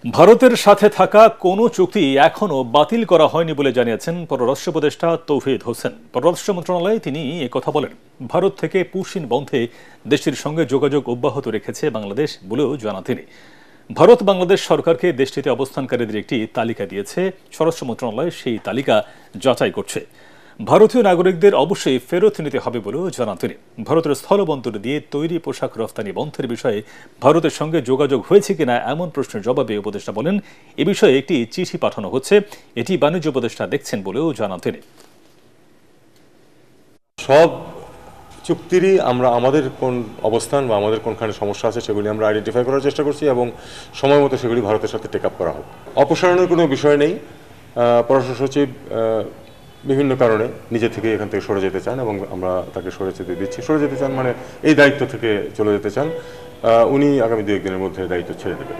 ভারতের সাথে থাকা কোনো চুক্তি এখনও বাতিল করা হয়নি বলে জানিয়েছেন পররাষ্ট্র উপদেষ্টা তৌহিদ হোসেন। পররাষ্ট্র মন্ত্রণালয়ে তিনি একথা বলেন। ভারত থেকে পুশিন বন্ধে দেশটির সঙ্গে যোগাযোগ অব্যাহত রেখেছে বাংলাদেশ বলেও জানান তিনি। ভারত বাংলাদেশ সরকারকে দেশটিতে অবস্থানকারীদের একটি তালিকা দিয়েছে। স্বরাষ্ট্র মন্ত্রণালয় সেই তালিকা যাচাই করছে। ভারতীয় নাগরিকদের অবশ্যই ফেরত নিতে হবে বলেও জানান তিনি। ভারতের স্থলবন্দর দিয়ে তৈরি পোশাক রফতানি বন্ধের বিষয়ে ভারতের সঙ্গে যোগাযোগ হয়েছে কিনা এমন প্রশ্নের জবাবে উপদেষ্টা বলেন, এ বিষয়ে একটি চিঠি পাঠানো হচ্ছে, এটি বাণিজ্য উপদেষ্টা দেখছেন বলেও জানান তিনি। সব চুক্তিরই আমরা আমাদের কোন অবস্থান বা আমাদের কোনখানে সমস্যা আছে সেগুলি আমরা আইডেন্টিফাই করার চেষ্টা করছি এবং সময় মতো সেগুলি ভারতের সাথে টেক আপ করা হবে। অপসারণের কোনো বিষয় নেই। পররাষ্ট্র সচিব বিভিন্ন কারণে নিজে থেকে এখান থেকে সরে যেতে চান এবং আমরা তাকে সরে যেতে দিচ্ছি। সরে যেতে চান মানে এই দায়িত্ব থেকে চলে যেতে চান। উনি আগামী 2-1 দিনের মধ্যে দায়িত্ব ছেড়ে দেবেন।